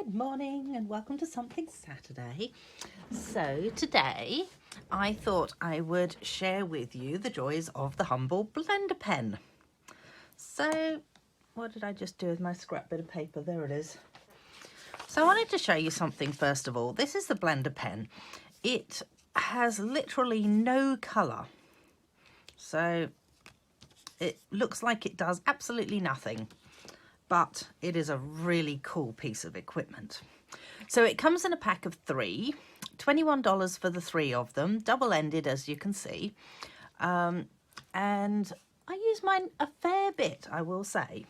Good morning and welcome to Something Saturday. So today I thought I would share with you the joys of the humble blender pen. So what did I just do with my scrap bit of paper? There it is. So I wanted to show you something first of all. This is the blender pen. It has literally no colour. So it looks like it does absolutely nothing. But it is a really cool piece of equipment. So it comes in a pack of 3, $21 for the 3 of them, double-ended as you can see. And I use mine a fair bit, I will say.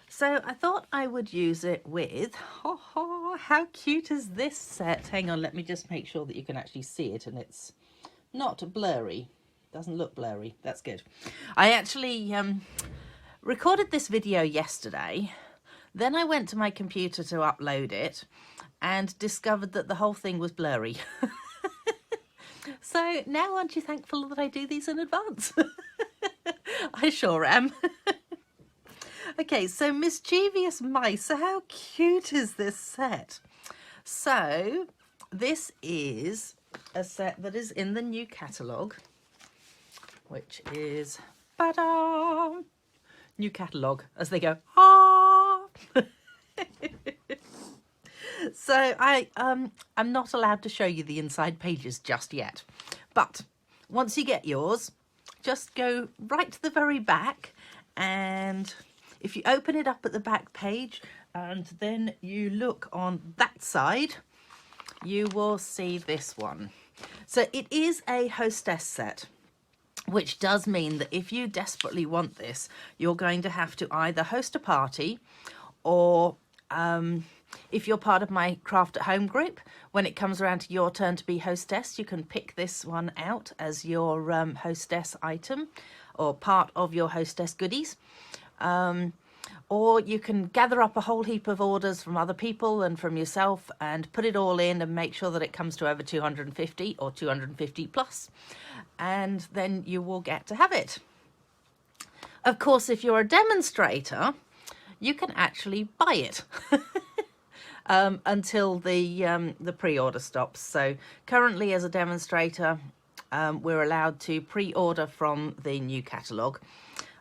So I thought I would use it with, how cute is this set? Hang on, let me just make sure that you can actually see it and it's not blurry. Doesn't look blurry, that's good. I actually recorded this video yesterday, then I went to my computer to upload it and discovered that the whole thing was blurry. So now aren't you thankful that I do these in advance? I sure am. Okay, so Mischievous Mice. So how cute is this set? So this is a set that is in the new catalogue, which is, ba-da! New catalogue, as they go, ah! So I'm not allowed to show you the inside pages just yet, but once you get yours, just go right to the very back, and if you open it up at the back page and then you look on that side, you will see this one. So it is a hostess set, which does mean that if you desperately want this, you're going to have to either host a party or if you're part of my craft at home group, when it comes around to your turn to be hostess, you can pick this one out as your hostess item or part of your hostess goodies. Or you can gather up a whole heap of orders from other people and from yourself and put it all in and make sure that it comes to over 250 or 250 plus. And then you will get to have it. Of course, if you're a demonstrator, you can actually buy it until the pre-order stops. So currently as a demonstrator, we're allowed to pre-order from the new catalogue.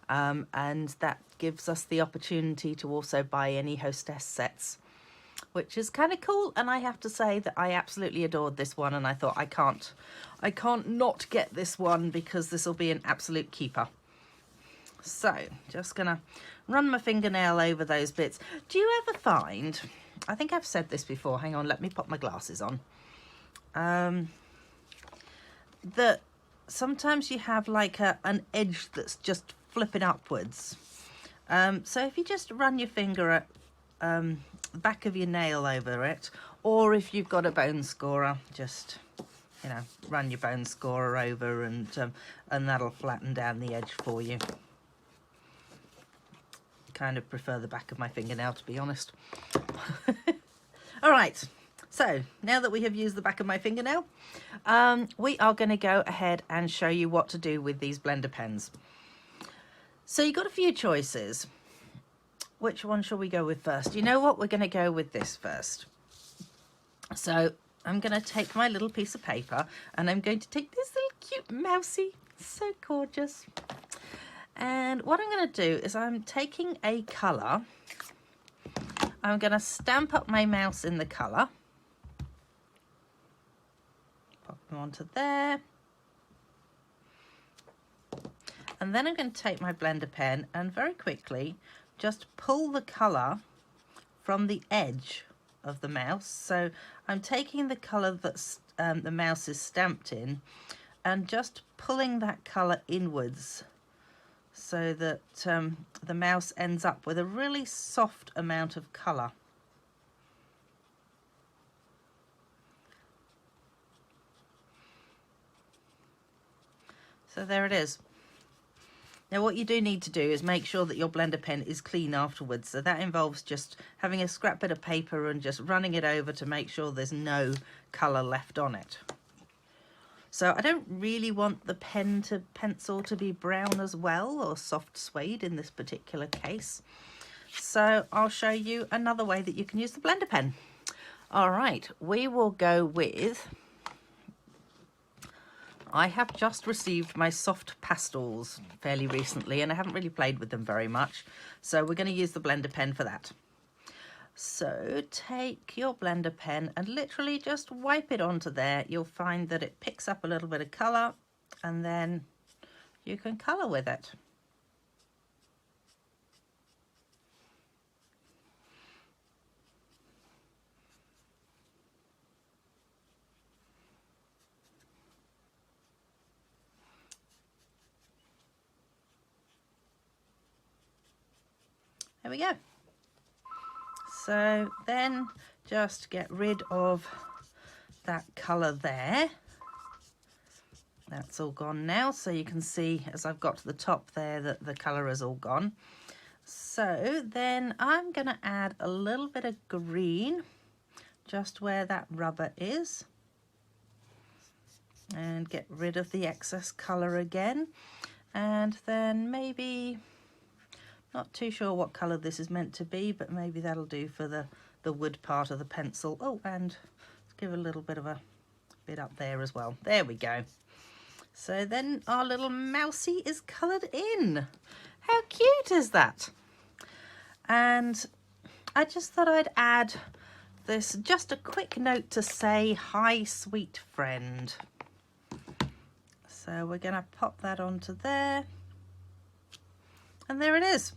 And that gives us the opportunity to also buy any hostess sets, which is kind of cool. And I have to say that I absolutely adored this one, and I thought I can't not get this one because this will be an absolute keeper. So just gonna run my fingernail over those bits. Do you ever find, I think I've said this before, hang on, let me pop my glasses on, that sometimes you have like an edge that's just flipping upwards. So if you just run your finger at the back of your nail over it, or if you've got a bone scorer, just, you know, run your bone scorer over and that'll flatten down the edge for you. Kind of prefer the back of my fingernail, to be honest. All right, so now that we have used the back of my fingernail, we are going to go ahead and show you what to do with these blender pens. So you've got a few choices. Which one shall we go with first? You know what? We're going to go with this first. So I'm going to take my little piece of paper and I'm going to take this little cute mousey. So gorgeous. And what I'm going to do is I'm taking a colour. I'm going to stamp up my mouse in the colour. Pop them onto there. And then I'm going to take my blender pen and very quickly just pull the colour from the edge of the mouse. So I'm taking the colour that the mouse is stamped in and just pulling that colour inwards so that the mouse ends up with a really soft amount of colour. So there it is. Now what you do need to do is make sure that your blender pen is clean afterwards. So that involves just having a scrap bit of paper and just running it over to make sure there's no colour left on it. So I don't really want the pen to pencil to be brown as well, or soft suede in this particular case. So I'll show you another way that you can use the blender pen. All right, we will go with, I have just received my soft pastels fairly recently and I haven't really played with them very much. So we're going to use the blender pen for that. So take your blender pen and literally just wipe it onto there. You'll find that it picks up a little bit of colour and then you can colour with it. There we go. So then just get rid of that colour there. That's all gone now, so you can see as I've got to the top there that the colour is all gone. So then I'm going to add a little bit of green just where that rubber is and get rid of the excess colour again, and then maybe, not too sure what colour this is meant to be, but maybe that'll do for the wood part of the pencil. Oh, and let's give a little bit of a bit up there as well. There we go. So then our little mousey is coloured in. How cute is that? And I just thought I'd add this, just a quick note to say, hi, sweet friend. So we're going to pop that onto there. And there it is.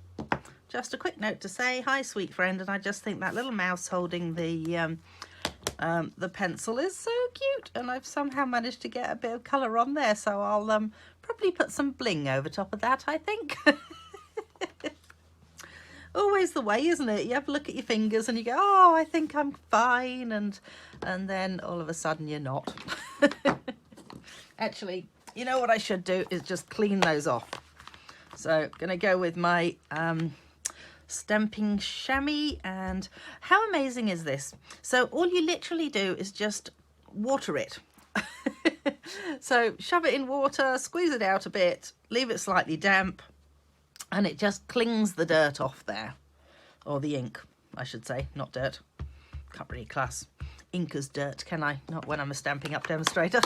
Just a quick note to say, hi, sweet friend. And I just think that little mouse holding the pencil is so cute. And I've somehow managed to get a bit of colour on there. So I'll probably put some bling over top of that, I think. Always the way, isn't it? You have a look at your fingers and you go, oh, I think I'm fine. And then all of a sudden you're not. Actually, you know what I should do is just clean those off. So going to go with my stamping chamois, and how amazing is this? So all you literally do is just water it. So shove it in water, squeeze it out a bit, leave it slightly damp, and it just clings the dirt off there. Or the ink, I should say, not dirt. Can't really class ink as dirt, can I? Not when I'm a Stampin' Up demonstrator.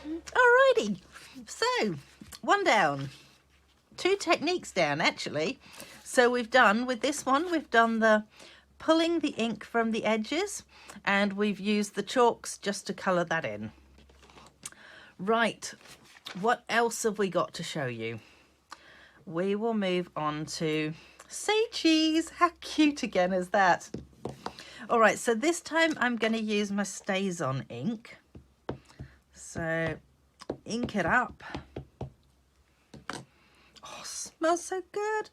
Alrighty, so one down, two techniques down actually. So we've done, with this one, we've done the pulling the ink from the edges, and we've used the chalks just to colour that in. Right, what else have we got to show you? We will move on to say cheese. How cute again is that? All right, so this time I'm going to use my StazOn ink. So ink it up. Oh, smells so good.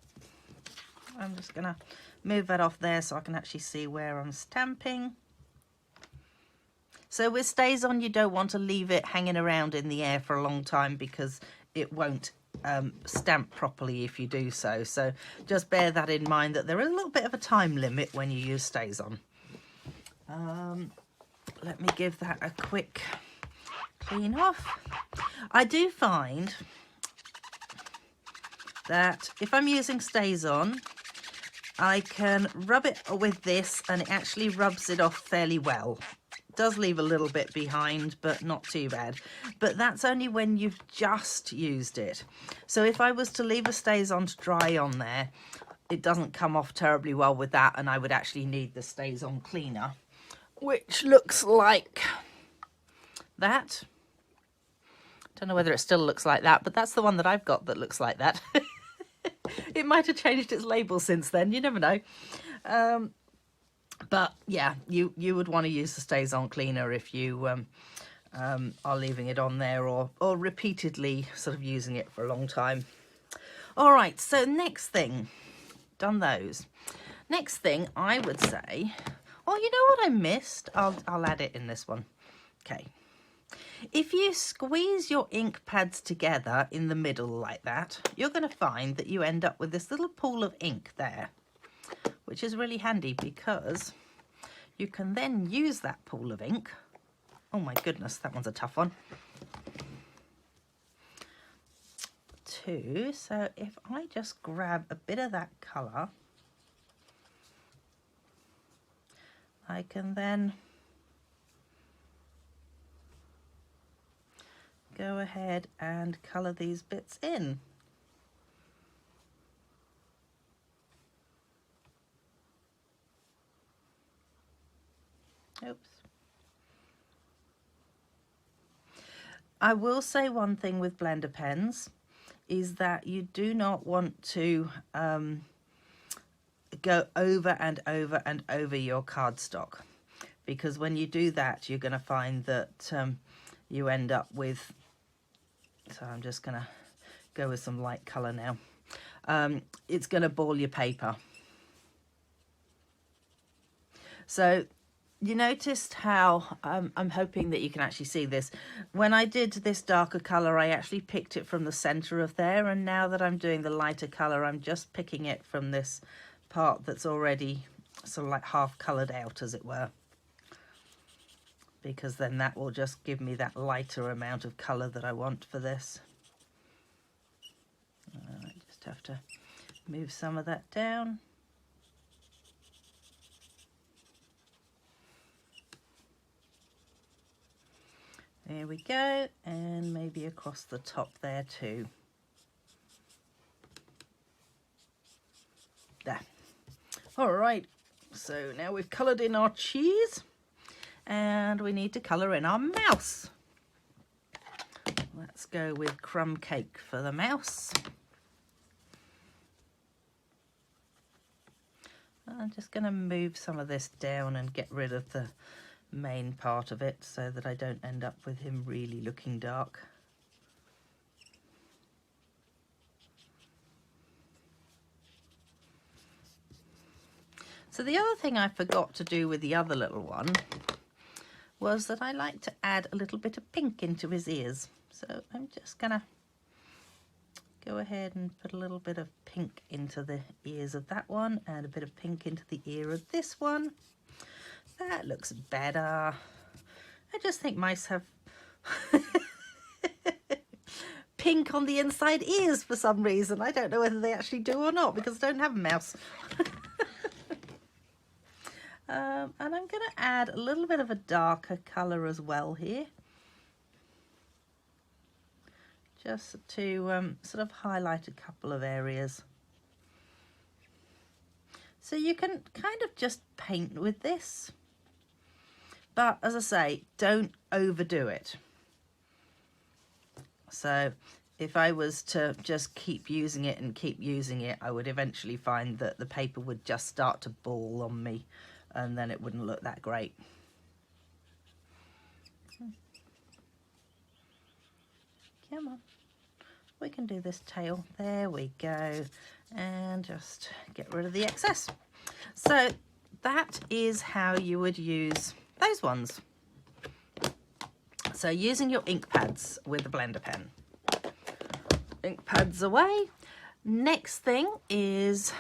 I'm just going to move that off there so I can actually see where I'm stamping. So with StazOn, you don't want to leave it hanging around in the air for a long time because it won't stamp properly if you do so. So just bear that in mind, that there is a little bit of a time limit when you use StazOn. Let me give that a quick clean off. I do find that if I'm using StazOn, I can rub it with this and it actually rubs it off fairly well. It does leave a little bit behind, but not too bad. But that's only when you've just used it. So if I was to leave a StazOn to dry on there, it doesn't come off terribly well with that, and I would actually need the StazOn cleaner, which looks like that. Don't know whether it still looks like that, but that's the one that I've got that looks like that. It might have changed its label since then, you never know. But yeah, you would want to use the StazOn cleaner if you are leaving it on there, or repeatedly sort of using it for a long time. All right, so next thing, done those. Next thing I would say, oh, you know what I missed? I'll add it in this one. Okay. If you squeeze your ink pads together in the middle like that, you're going to find that you end up with this little pool of ink there, which is really handy because you can then use that pool of ink. Oh my goodness, that one's a tough one. too. So if I just grab a bit of that colour, I can then go ahead and colour these bits in. Oops. I will say one thing with blender pens is that you do not want to go over and over and over your cardstock, because when you do that you're going to find that you end up with, so I'm just going to go with some light colour now, it's going to ball your paper. So you noticed how, I'm hoping that you can actually see this, when I did this darker colour I actually picked it from the centre of there, and now that I'm doing the lighter colour I'm just picking it from this part that's already sort of like half coloured out, as it were, because then that will just give me that lighter amount of colour that I want for this. I just have to move some of that down. There we go, and maybe across the top there too. There. All right, so now we've coloured in our cheese and we need to colour in our mouse. Let's go with crumb cake for the mouse. I'm just going to move some of this down and get rid of the main part of it so that I don't end up with him really looking dark. So the other thing I forgot to do with the other little one was that I like to add a little bit of pink into his ears. So I'm just gonna go ahead and put a little bit of pink into the ears of that one and a bit of pink into the ear of this one. That looks better. I just think mice have pink on the inside ears for some reason. I don't know whether they actually do or not because I don't have a mouse. And I'm going to add a little bit of a darker colour as well here, just to sort of highlight a couple of areas. So you can kind of just paint with this, but as I say, don't overdo it. So if I was to just keep using it and keep using it, I would eventually find that the paper would just start to ball on me, and then it wouldn't look that great. Come on, we can do this tail. There we go. And just get rid of the excess. So that is how you would use those ones. So using your ink pads with the blender pen. Ink pads away. Next thing is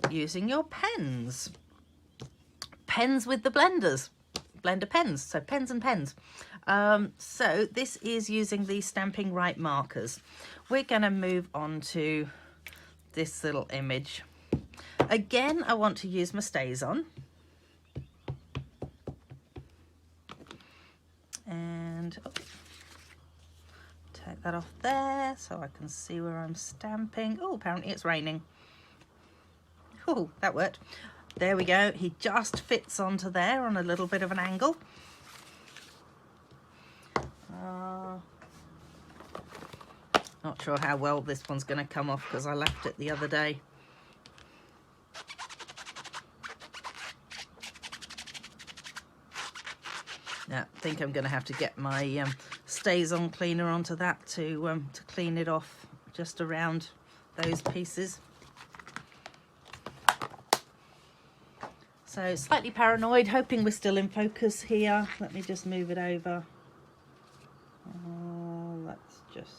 using your pens. Pens with the blenders. Blender pens, so pens and pens. So this is using the Stamping Right markers. We're going to move on to this little image. Again, I want to use my StazOn. And take that off there so I can see where I'm stamping. Oh, apparently it's raining. Oh, that worked. There we go. He just fits onto there on a little bit of an angle. Not sure how well this one's going to come off because I left it the other day. Yeah, I think I'm going to have to get my StazOn cleaner onto that to clean it off just around those pieces. So slightly paranoid, hoping we're still in focus here. Let me just move it over. Let's just,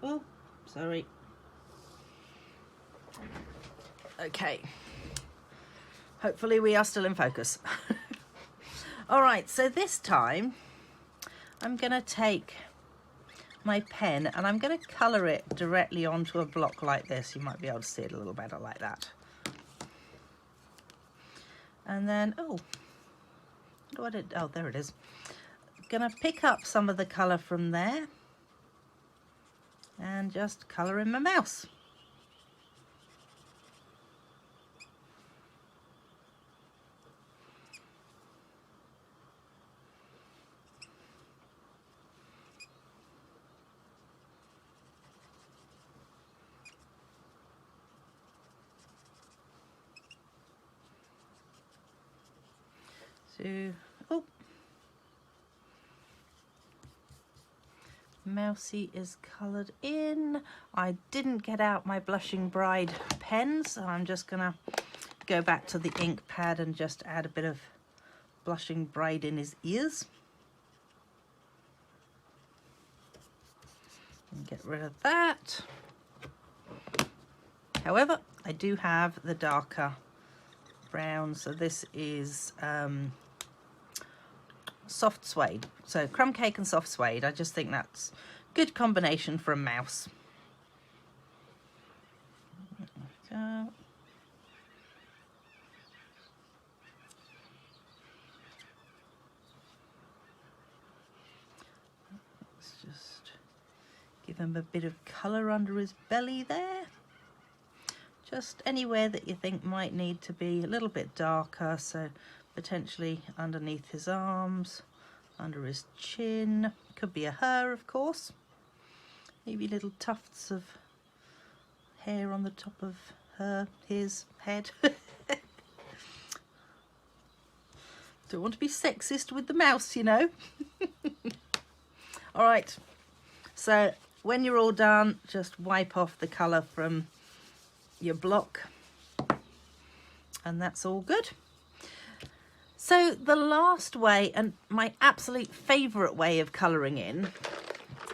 oh, sorry. Okay. Hopefully we are still in focus. All right, so this time I'm going to take my pen and I'm going to colour it directly onto a block like this. You might be able to see it a little better like that. And then, oh, what did, oh, there it is. Going to pick up some of the colour from there and just colour in my mouse. So, oh, Mousy is coloured in. I didn't get out my Blushing Bride pen, so I'm just gonna go back to the ink pad and just add a bit of Blushing Bride in his ears. And get rid of that. However, I do have the darker brown, so this is soft suede, so crumb cake and soft suede. I just think that's good combination for a mouse. So, let's just give him a bit of colour under his belly there. Just anywhere that you think might need to be a little bit darker, so potentially underneath his arms, under his chin, could be a hair of course, maybe little tufts of hair on the top of his head. Don't want to be sexist with the mouse, you know. All right, so when you're all done, just wipe off the colour from your block and that's all good. So the last way, and my absolute favourite way of colouring in,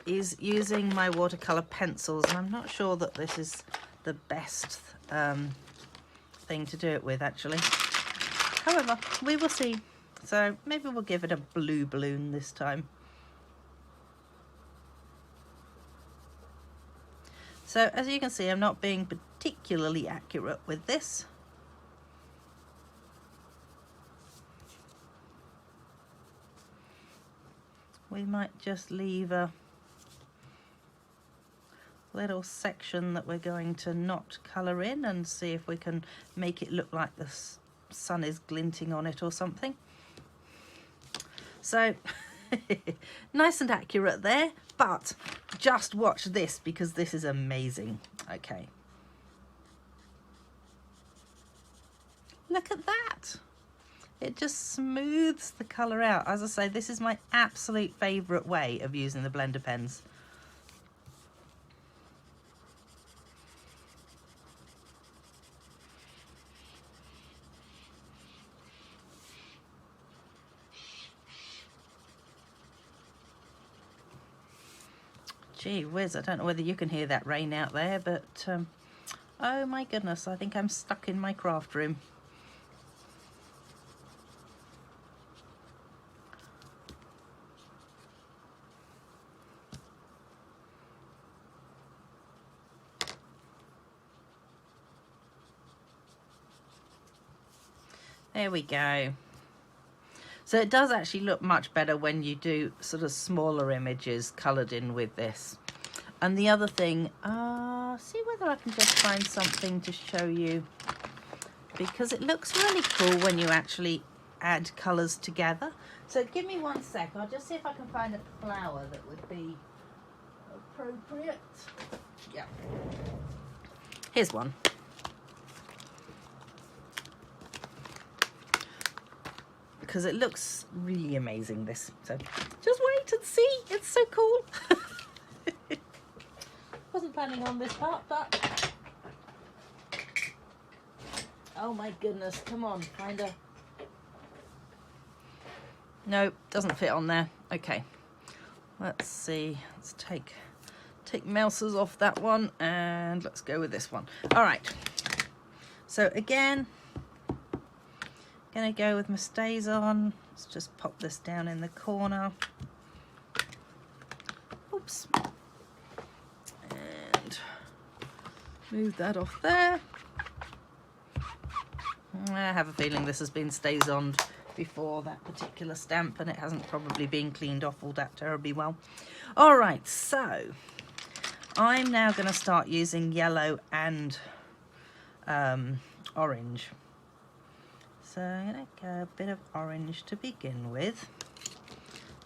is using my watercolour pencils, and I'm not sure that this is the best thing to do it with actually. However, we will see. So maybe we'll give it a blue balloon this time. So as you can see, I'm not being particularly accurate with this. We might just leave a little section that we're going to not colour in and see if we can make it look like the sun is glinting on it or something. So nice and accurate there, but just watch this because this is amazing. Okay. Look at that. It just smooths the colour out. As I say, this is my absolute favourite way of using the blender pens. Gee whiz, I don't know whether you can hear that rain out there, but oh my goodness, I think I'm stuck in my craft room. There we go. So it does actually look much better when you do sort of smaller images coloured in with this. And the other thing, see whether I can just find something to show you, because it looks really cool when you actually add colours together. So give me 1 sec, I'll just see if I can find a flower that would be appropriate. Yeah. Here's one. Because it looks really amazing, this. So just wait and see. It's so cool. Wasn't planning on this part, but oh my goodness, come on, find a. No, doesn't fit on there. Okay, let's see. Let's take mouses off that one and let's go with this one. All right. So again, gonna go with my stays on. Let's just pop this down in the corner. Oops, Move that off there. I have a feeling this has been StazOned before, that particular stamp, and it hasn't probably been cleaned off all that terribly well. All right, so I'm now going to start using yellow and orange. So I'm going to go a bit of orange to begin with.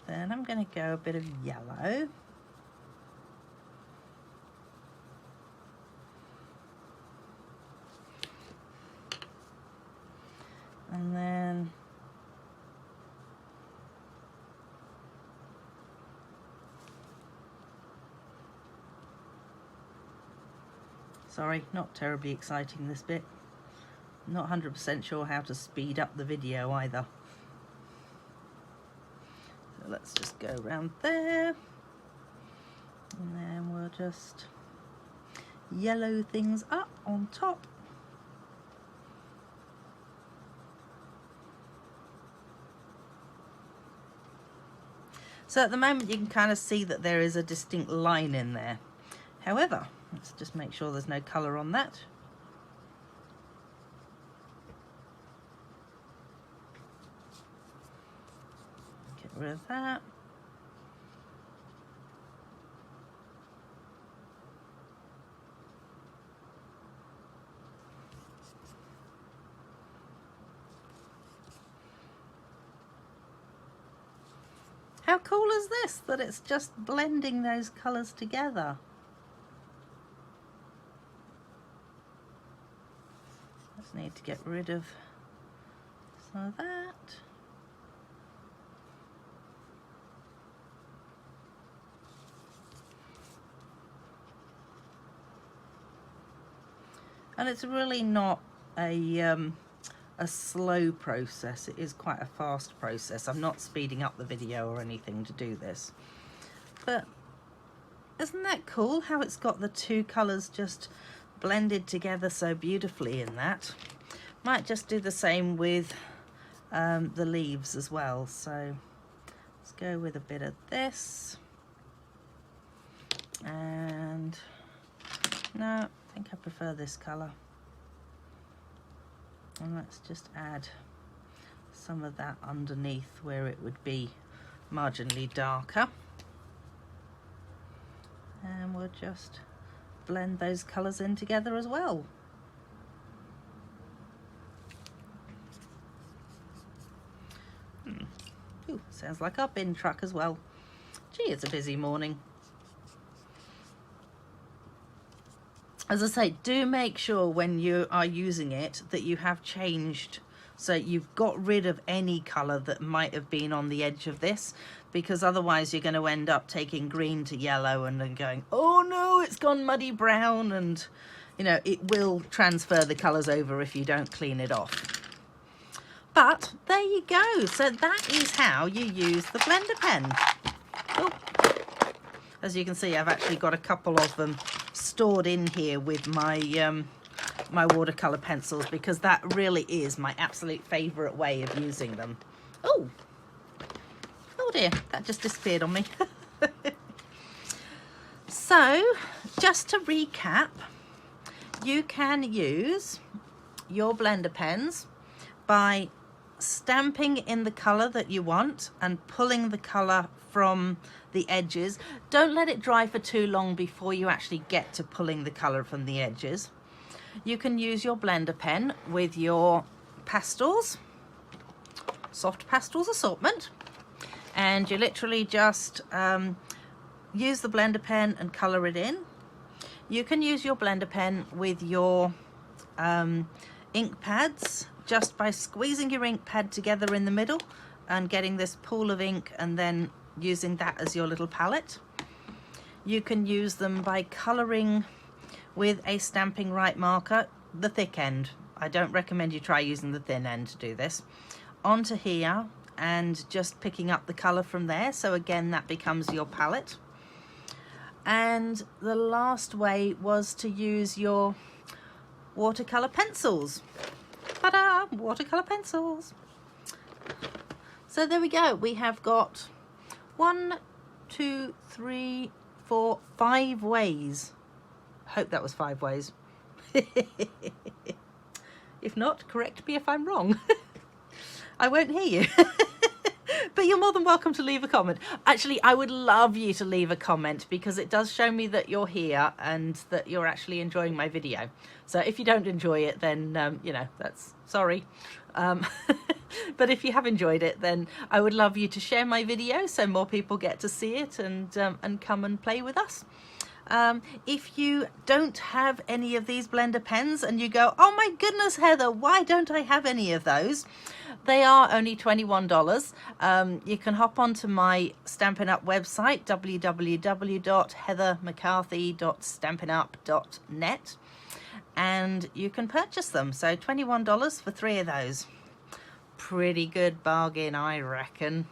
Then I'm going to go a bit of yellow. And then sorry, not terribly exciting this bit. Not 100% sure how to speed up the video either. So let's just go around there. And then we'll just yellow things up on top. So at the moment you can kind of see that there is a distinct line in there. However, let's just make sure there's no colour on that. Get rid of that. How cool is this, that it's just blending those colours together? Just need to get rid of some of that. And it's really not a slow process. It is quite a fast process. I'm not speeding up the video or anything to do this. But isn't that cool how it's got the two colours just blended together so beautifully in that? Might just do the same with the leaves as well. So let's go with a bit of this. And no, I think I prefer this colour. And let's just add some of that underneath where it would be marginally darker. And we'll just blend those colours in together as well. Ooh, sounds like our bin truck as well. Gee, it's a busy morning. As I say, do make sure when you are using it that you have changed, so you've got rid of any colour that might have been on the edge of this, because otherwise you're going to end up taking green to yellow and then going, oh no, it's gone muddy brown, and you know, it will transfer the colours over if you don't clean it off. But there you go. So that is how you use the blender pen. Oh. As you can see, I've actually got a couple of them stored in here with my my watercolor pencils, because that really is my absolute favorite way of using them. Oh dear, that just disappeared on me. So just to recap, you can use your blender pens by stamping in the color that you want and pulling the color from the edges. Don't let it dry for too long before you actually get to pulling the color from the edges. You can use your blender pen with your pastels, soft pastels assortment, and you literally just use the blender pen and color it in. You can use your blender pen with your ink pads, just by squeezing your ink pad together in the middle and getting this pool of ink, and then using that as your little palette. You can use them by colouring with a stamping right marker, the thick end. I don't recommend you try using the thin end to do this. Onto here and just picking up the colour from there. So again, that becomes your palette. And the last way was to use your watercolour pencils. Ta-da! Watercolour pencils. So there we go. We have got 1, 2, 3, 4, 5 ways. I hope that was 5 ways. If not, correct me if I'm wrong. I won't hear you. But you're more than welcome to leave a comment. Actually, I would love you to leave a comment because it does show me that you're here and that you're actually enjoying my video. So if you don't enjoy it, then, you know, that's sorry. But if you have enjoyed it, then I would love you to share my video so more people get to see it and come and play with us. If you don't have any of these blender pens and you go, oh my goodness, Heather, why don't I have any of those? They are only $21. You can hop onto my Stampin' Up website, www.heathermccarthy.stampinup.net, and you can purchase them. So $21 for 3 of those. Pretty good bargain, I reckon.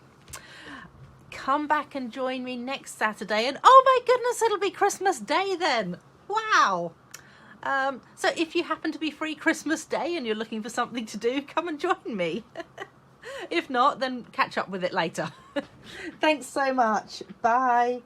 Come back and join me next Saturday, and oh my goodness, it'll be Christmas Day then. Wow. So if you happen to be free Christmas Day and you're looking for something to do, come and join me. If not, then catch up with it later. Thanks so much. Bye.